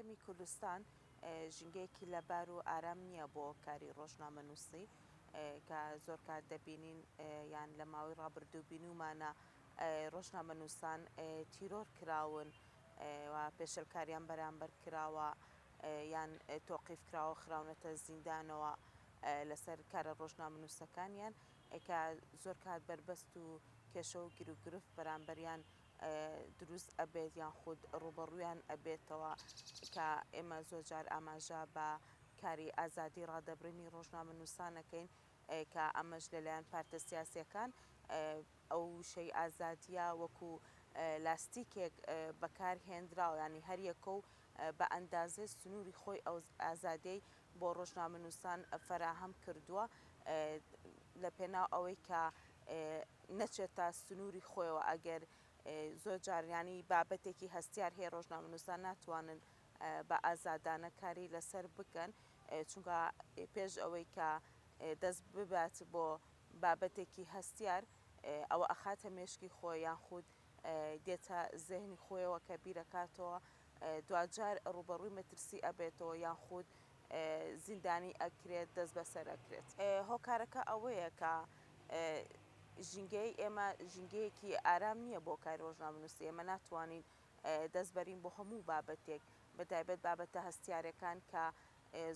هەرێمی کوردستان ژینگەیەکی لەبار و ئارام نییە بۆ کاری ڕۆژنامەنووسی کە زۆر کات دەبینین یان لە ماوەی ڕابردوو بینومانە ڕۆژنامەنووسان تیرۆر کراون و پێشەلکاریان بەرامبەر کراوە یان تۆقیف کراوە خراونەتە زیندانەوە لەسەر کارە ڕۆژنامەنووسەکانیان کە زۆر کات بربەست و کێشە و گیرروگرفت بەرامبەریان دروست ئەبێت یان خود ڕوبەڕوویان ئەبێتەوە کە ئێمە زۆرجار ئاماژە بە کاری ئازادی ڕادەبرینی ڕۆژنامەنووسانەکەین کە ئەمەش لەلایەن پارتە سیاسیەکان ئەو شەی ئازادیە وەکو لاستیکێک بەکارهێنراوە ینی هەریەکە و بە ئەندازێ سنووری خۆی ئەو ئازادەی بۆ ڕۆژنامەنووسان فراهەم کردووە لە پێناو ئەوەی کە نەچێتە سنووری خۆیەوە ئەگەر زۆر جاریانی بابەتێکی هەستیار هەیە ڕۆژنامەنووسان ناتوانن بە ئازادانە کاری لەسەر بکەن چونکە پێش ئەوەی کە دەست ببات بۆ بابەتێکی هەستیار ئەوە ئەخاتە مێشکی خۆی یان خود دێتە زێهنی خۆیەوە کە بیرەکاتەوە دوجار ڕوبەڕووی مەترسی ئەبێتەوە یان خود زیندانی ئەکرێت دەست بەسەر ئەکرێت هۆکارەکە ئەوەیە کە ژینگەی ئێمە ژینگەیەکی ئارام نییە بۆ کاری ڕۆژنامەنووسی ئێمە ناتوانین دەستبەرین بۆ هەموو بابەتێک بەتایبەت بابەتە هەستیارەکان کە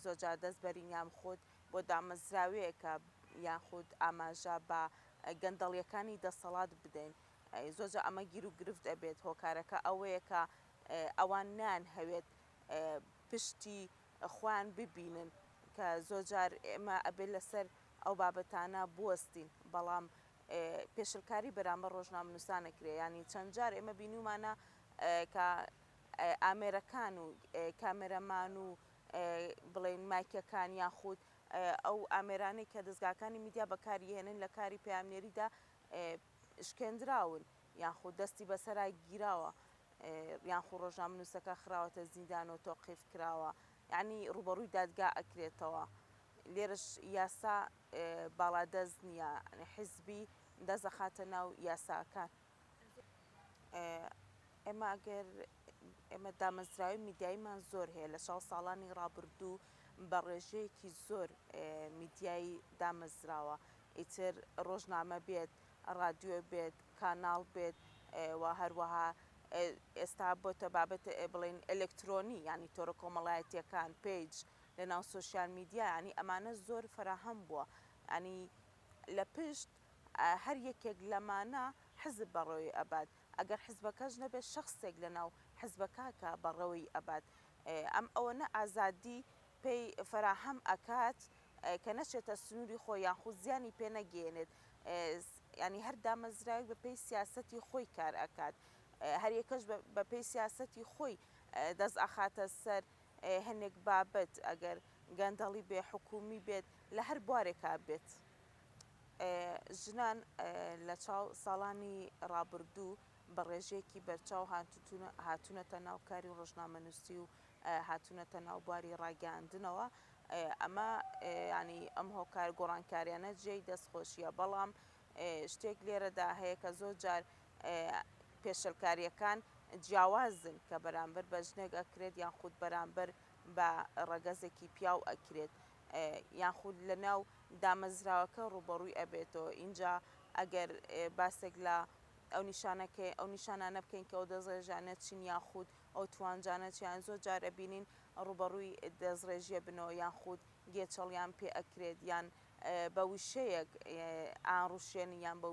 زۆرجار دەستبەرین یان خۆت بۆ دامەزراوەیەکە یان خود ئاماژە بە گەندەڵیەکانی دەسەڵات بدەین زۆرجار ئەمە گیر و گرفت ئەبێت هۆکارەکە ئەوەیە کە ئەوان نان هەوێت پشتی خۆیان ببینن کە زۆرجار ئێمە ئەبێت لەسەر ئەو بابەتانە بوەستین بەڵام پێشلکاری بەرامبەر ڕۆژنامەنووسانەکرێ ینی چەند جار ئێمە بینومانە کە ئامێرەکان و کامێرەمان و بڵێن مایکەکان یان خود ئەو ئامێرانەی کە دەستگاکانی میدیا بەکاریهێنن لە کاری پەیامنێریدا شکێنراون یان خود دەستی بەسەرای گیراوە یان خو ڕۆژنامەنووسەکە خراوەتە زیندان و تۆقیف کراوە یعنی ڕوبەڕووی دادگا ئەکرێتەوە لێرش یاسا باڵادەست نییە حیزبی دەزەخاتە ناو یاساکان ئێمە ئەگەر ئێمە دامەزراوی میدیاییمان زۆر هەیە لە 6 ساڵانی ڕابردوو بە ڕێژەیەکی زۆر میدیایی دامەزراوە ئیتر ڕۆژنامە بێت ڕادیۆ بێت کاناڵ بێت و هەروەها ئێستا بۆتە بابەت بڵێن ئەلکترۆنی ینی تۆرە کۆمەڵایەتیەکان پیج لە ناو سوۆسیال میدیا ینی ئەمانە زۆر فراهەم بووە ینی لە پشت هەر یەکێک لەمانە حزب بەڕێوەی ئەبات ئەگەر حزبەکەش نەبێت شخصێک لە ناو حزبەکە بەڕێوەی ئەبات ئەم ئەوەنە ئازادی پێی فراهەم ئەکات کە نەچێتە سنووری خۆی یان خود زیانی پێ نەگەێنێت ینی هەر دامەزراوی بە پێی سیاسەتی خۆی کار ئەکات هەر یەکەش بە پێی سیاسەتی خۆی دەست ئەخاتە سەر هەنێک بابەت ئەگەر گەندەڵی بێ حکومی بێت لە هەر بوارێکا بێت ژنان لە چاو ساڵانی ڕابردوو بە ڕێژەیەکی بەرچاو هاتوونەتە ناوکاری ڕۆژنامەنووسی و هاتوونەتە ناو بواری ڕاگەاندنەوە ئەمە ینی ئەم هۆکار گۆڕانکاریانە جێی دەستخۆشیە بەڵام شتێک لێرەدا هەیە کە زۆر جار پێشەلکاریەکان جیاوازن کە بەرامبەر بە ژنێک ئەکرێت یان خود بەرامبەر بە ڕەگەزێکی پیاو ئەکرێت یان خود لە ناو دامەزراوەکە ڕوبەڕووی ئەبێتەوە اینجا ئەگەر باسێک لە ئەو نیشانەکەی ئەو نیشانانە بکەین کە ئەو دەزڕێژانە چین یان خود ئەو توانجانە چیان زۆر جارە بینین ڕوبەڕووی دەزڕێژیە بنەوە یان خود گێچەڵیان پێ ئەکرێت یان بە وشەیەک ئاڕوشێن یان بە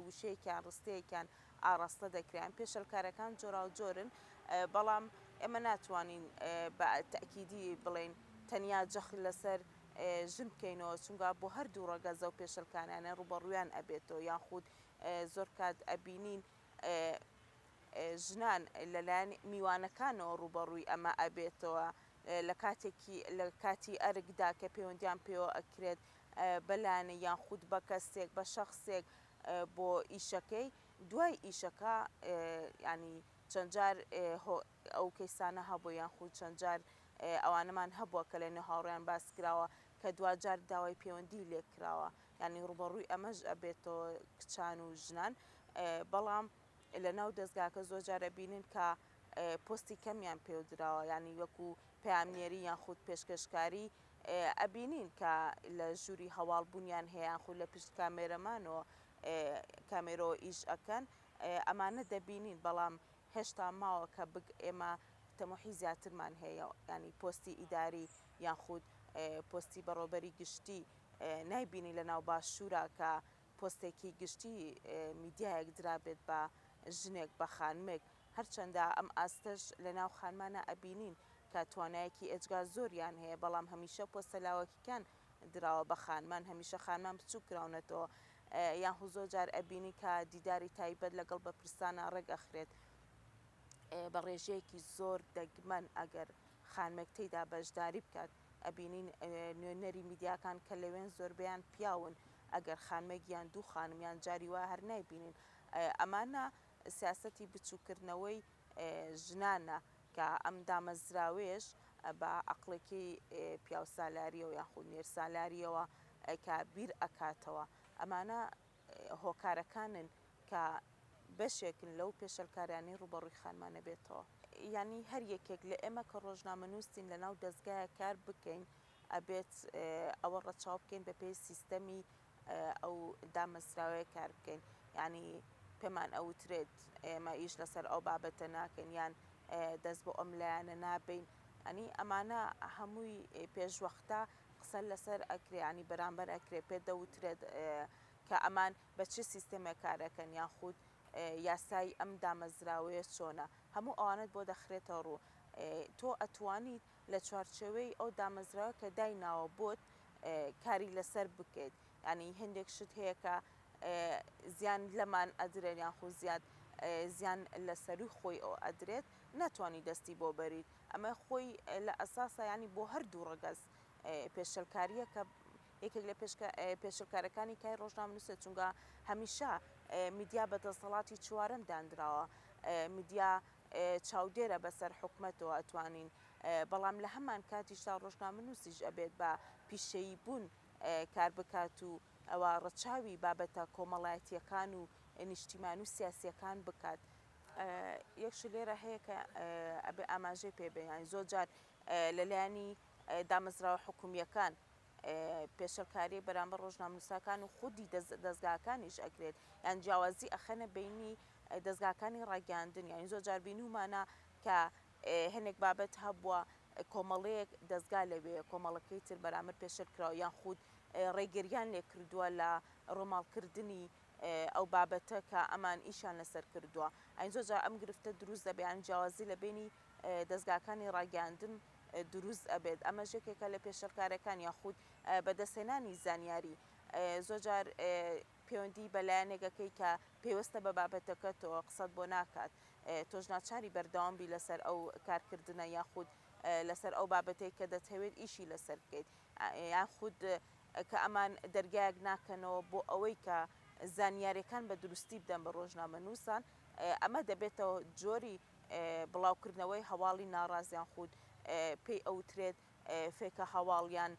وشەیەکیان ڕستەیەکیان ئاڕاستە دەکرێن پێشەلکارەکان جۆرا و جۆرن بەڵام ئێمە ناتوانین بە تەکیدی بڵێن تەنیا جەخت لەسەر ژن بکەینەوە چونکە بۆ هەردوو ڕەگەزە و پێشەلکانیانە ڕوبەڕوویان ئەبێتەوە یان خود زۆر کات ئەبینین ژنان لەلایەن میوانەکانەوە ڕوبەڕووی ئەمە ئەبێتەوە لە کاتی ئەرکدا کە پەیوەندیان پێوە ئەکرێت بەلایەنە یان خود بە کەسێک بە شەخصێک بۆ ئیشەکەی دوای ئیشەکە ینی چەند جار ئەو کەیسانە هەبوو یان خود چەند جار ئەوانەمان هەبووە کە لە نێو هاوڕێیان باس کراوە کە دوجار داوای پەیوەندی لێ کراوە ینی ڕوبەڕووی ئەمەش ئەبێتەوە کچان و ژنان بەڵام لە ناو دەستگاکە زۆر جارە بینن کە پۆستی کەمیان پێودراوە یعنی وەکو پامنێری یان خودود پێشکەشکاری ئەبینین کە لە ژووری هەواڵبوونیان هەیە خو لە پشت کامێرەمانەوە کامێرۆ ئیش ئەەکەن ئەمانە دەبینین بەڵام هێشتا ماوە کە ئێمە تەمۆحی زیاترمان هەیە ینی پۆستی ئیداری یان خودود پۆستی بەڕۆبەری گشتی نایبینی لە ناو باشوورە کە پۆستێکی گشتی میدیایەک درابێت بە ژنێک بە خانمێک هەرچەندە ئەم ئاستەش لە ناو خانمانە ئەبینین کە توانایەکی ئەجگا زۆریان هەیە بەڵام هەمیشە پۆستەلاوەکیکان دراوە بە خانمان هەمیشە خانمان بچوو کراونەتەوە یان زۆر جار ئەبینی کە دیداری تایبەت لەگەڵ بە پرسانە ڕێگەخرێت بە ڕێژەیەکی زۆر دەگمەن ئەگەر خانمێک تێیدا بەشداری بکات ئەبینین نوێنەری میدیاکان کە لەوێن زۆربیان پیاون ئەگەر خانمێکیان دوو خانمیان جاری وا هەر نایبینین ئەمانە سیاسەتی بچووکردنەوەی ژنانە کە ئەم دامەزراوێش بە عقلێکی پیاو سالاریەوە یاخود نێر سالاریەوە کە بیر ئەکاتەوە ئەمانە هۆکارەکانن کە بەشێکن لەو پێشەلکارانی ڕوبەڕووی خانمانە بێتەوە ینی هەر یەکێک لە ئێمە کە ڕۆژنامە نووسین لە ناو دەستگایە کار بکەین ئەبێت ئەوە ڕەچاو بکەین بە پێی سیستەمی ئەو دامەزراوەیە کار بکەین ینی پێمان ئەوترێت ئێمە ئیش لەسەر ئەو بابەتە ناکەین یان دەست بۆ ئەم لایەنە نابین ئەنی ئەمانە هەمووی پێشوەختە قسە لەسەر ئەکرێ ینی بەرامبەر ئەکرێ پێ دەوترێت کە ئەمان بە چه سیستەمێک کارەکەن یان خودود یاسای ئەم دامەزراوەیە چۆنە هەموو ئەوانت بۆ دەخرێتە ڕوو تۆ ئەتوانیت لە چوارچەوەی ئەو دامەزراوە کە دایناوە بۆت کاری لەسەر بکەیت ینی هەندێک شت هەیە کە زیان لەمان ئەدرێت یان خو زیاد زیان لە سەروی خۆی ئەو ئەدرێت ناتوانانی دەستی بۆ بەریت ئەمە خۆی لە ئەساسە ینی بۆ هەردوو ڕگەز پێشەلکاریە کە یەکێک لە پێشەلکارەکانی کای ڕۆژنامە نووسێت چونکە هەمیشە میدیا بەدەسەڵاتی چوارەم دانراوە میدیا چاودێرە بەسەر حکومەتەوە ئەتوانین بەڵام لە هەمان کاتیشتا ڕۆژنامە نووسیش ئەبێت بە پیشەیی بوون کار بکات و ئەوە ڕەچاوی بابەتە کۆمەڵایەتیەکان و نیشتیمان و سیاسیەکان بکات یەکش لێرە هەیە کە ئەبێ ئاماژەی پێبێن زۆر جار لەلایەنی دامەزراوە حکومیەکان پێشەلکاری بەرامبەر ڕۆژنامەنووسەکان و خودی دەستگاکانیش ئەکرێت یان جیاوازی ئەخەنە بینی دەستگاکانی ڕاگەاندن یانی زۆر جار بینومانە کە هەنێک بابەت هەبووە کۆمەڵەیەک دەستگا لەوێ کۆمەڵەکەی تر بەرامبەر پێشەلکراوە یان خودود ڕێگریان لێ کردووە لە ڕۆماڵکردنی ئەو بابەتە کە ئەمان ئیشان لەسەر کردووە ئەین زۆر جار ئەم گرفتە دروست دەبیان جیاوازی لە بینی دەستگاکانی ڕاگەاندن دروست ئەبێت ئەمە ژێکێکە لە پێشەلکارەکان یاخود بەدەستێنانی زانیاری زۆر جار پەیوەندی بەلایەنێکەکەی کە پێوەستە بە بابەتەکەتەوە قسەت بۆ ناکات تۆش ناچاری بەردەوامبی لەسەر ئەو کارکردنە یاخود لەسەر ئەو بابەتەی کە دەتەوێت ئیشی لەسەر بکەیت یاخود کە ئەمان دەرگایەک ناکەنەوە بۆ ئەوەی کە زانیاریەکان بە دروستی بدەن بە ڕۆژنامە نووسان ئەمە دەبێتەوە جۆری بڵاوکردنەوەی هەواڵی ناڕازیان خودود پێی ئەوترێت فێکە هەواڵیان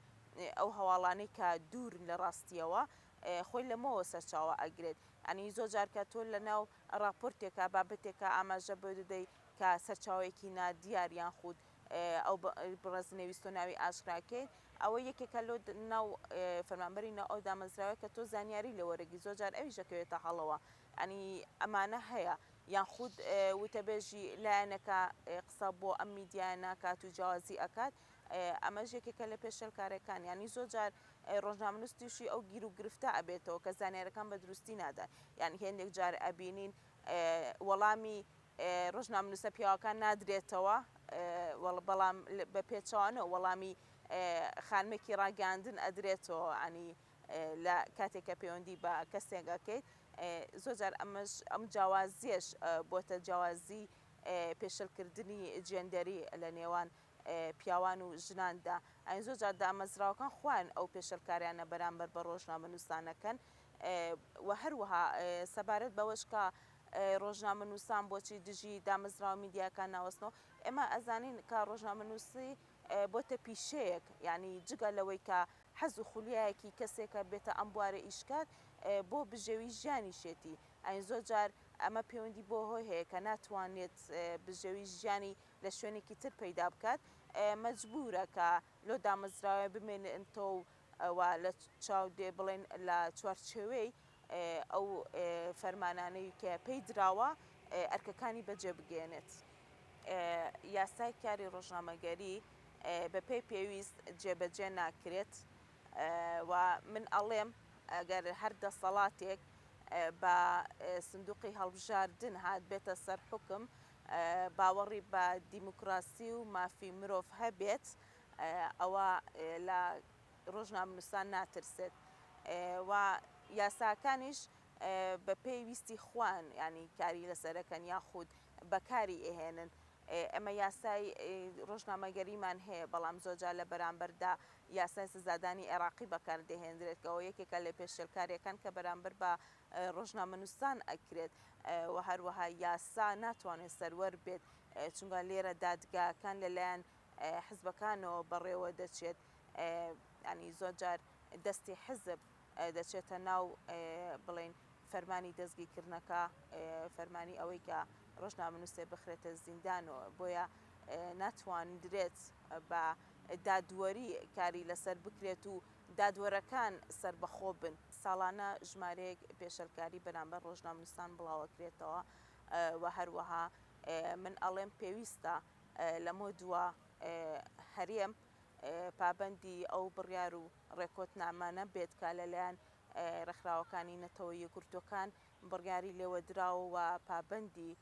ئەو هەواڵانەی کە دوورن لە ڕاستیەوە خۆی لەمەوە سەرچاوە ئەگرێت ئەنی زۆر جارکە تۆ لە ناو راپۆرتێکە بابەتێکە ئاماژە بۆ دەدەی کە سەرچاوێکی نادیاریان خودود ئەو بڕێزنەویست و ناوی ئاشراکەیت ئەوە یەکێکە لۆ ناو فەرمانبەری ناو ئەو دامەزراوە کە تۆ زانیاری لە وەرەگی زۆر جار ئەویش دەکەوێتە هەڵەوە ئەنی ئەمانە هەیە یان خودود وتەبێژی لایەنەکە قسە بۆ ئەم میدیایە ناکات و جیاوازی ئەکات ئەمە ژێکێکە لە پێشەلکارەکان ینی زۆر جار ڕۆژنامە تووشی ئەو گیر و گرفتە ئەبێتەوە کە زانیارەکان بە دروستی نادان یعنی هێندێک جار ئەبینین وەڵامی ڕۆژنامە نووسە پیاوەکان نادرێتەوە بەڵام بە پێچوانە وەڵامی خانمێکی ڕاگەاندن ئەدرێتەوە ینی لە کاتێکە پەیوەندی بە کەسێکەکەیت زۆر جار ئەم جیاوازیەش بۆتە جیاوازی پێشەلکردنی جێندەری لە نێوان پیاوان و ژناندا ئەین زۆر جار دامەزراوەکان خوان ئەو پێشەلکاریانە بەرامبەر بە ڕۆژنامە نووسانەکەن و هەروەها سەبارەت بەوەش کە ڕۆژنامە نووسان بۆچی دژی دامەزراوە میدیاکان ناوەستنەوە ئێمە ئەزانین کە ڕۆژنامە نووسی بۆتە پیشەیەک ینی جگە لەوەی کە حەز و خولیایەکی کەسێکە بێتە ئەم بوارە ئیشکات بۆ بژێوی ژیانی شێتی ئەین زۆر جار ئەمە پەیوەندی بۆ هۆی هەیە کە ناتوانێت بژێوی ژیانی لە شوێنێکی تر پەیدا بکات مەجبورە کە لۆ دامەزراوە بمێنێتەوە و لە چاو دێ بڵێن لە چوارچێوەی ئەو فەرمانانەی کە پێی دراوە ئەرکەکانی بەجێ بگێنێت. یاسای کاری ڕۆژنامەگەری بە پێی پێویست جێبەجێ ناکرێت و من ئەڵێم ئەگەر هەر دەسەڵاتێک بە سندوقی هەڵبژاردن هات بێتە سەر حکم باوەڕی بە دیموکراسی و مافی مرۆڤ هەبێت ئەوە لە ڕۆژنامەنووسان ناترسێت و یاساکانیش بە پێویستی خوان ینی کاری لەسەرەکەن یاخود بەکاری ئەهێنن ئەمە یاسای ڕۆژنامەگەریمان هەیە بەڵام زۆرجار لە بەرامبەردا یاسای سزادانی عێراقی بەکاردەهێنرێتەوە یەکێکە لە پێشێلکاریەکان کە بەرامبەر بە ڕۆژنامەنووسان ئەکرێت و هەروەها یاسا ناتوانێت سەروەر بێت چونکە لێرە دادگاکان لەلایەن حزبەکانەوە بەڕێوە دەچێت ینی زۆرجار دەستی حزب دەچێتە ناو بڵێن فەرمانی دەستگیرکردنەکە فەرمانی ئەوەی کە ڕۆژنامەنووسێ بخرێتە زیندانەوە بۆیە ناتوانرێت بە دادوەری کاری لەسەر بکرێت و دادوەرەکان سربەخۆ بن ساڵانە ژمارەیەک پێشەلکاری بەرامبەر ڕۆژنامەنووسان بڵاوەکرێتەوە و هەروەها من ئەڵێم پێویستە لەمە دووە هەرێم پابەندی ئەو بڕیار و ڕێکۆتنامانە بێت کە لەلایەن ڕێکخراوەکانی نەتەوە یەکگرتوەکان بڕیاری لێوە دراوە و پابەندی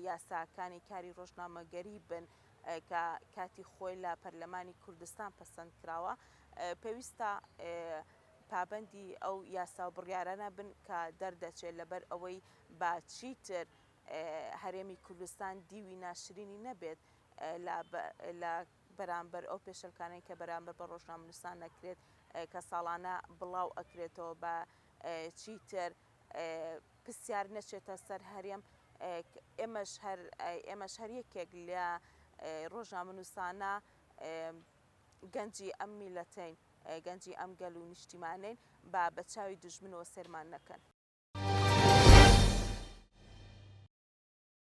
یاساکانی کاری ڕۆژنامەگەری بن کە کاتی خۆی لە پەرلەمانی کوردستان پەسەند کراوە پێویستە پابەندی ئەو یاسا و بڕیارانە بن کە دەردەچێت لەبەر ئەوەی با چیتر هەرێمی کوردستان دیوی ناشرینی نەبێت لە بەرامبەر ئەو پێشەلکانەی کە بەرامبەر بە ڕۆژنامەنووسان نەکرێت کە ساڵانە بڵاو ئەکرێتەوە بە چیتر پرسیار نەچێتە سەر هەرێم ئێمەش هەر یەکێک لە ڕۆژنامەنووسانە گەنجی ئەم میلەتین گەنجی ئەم گەل و نیشتیمانین بە چاوی دوژمنەوە سێرمان نەکەن.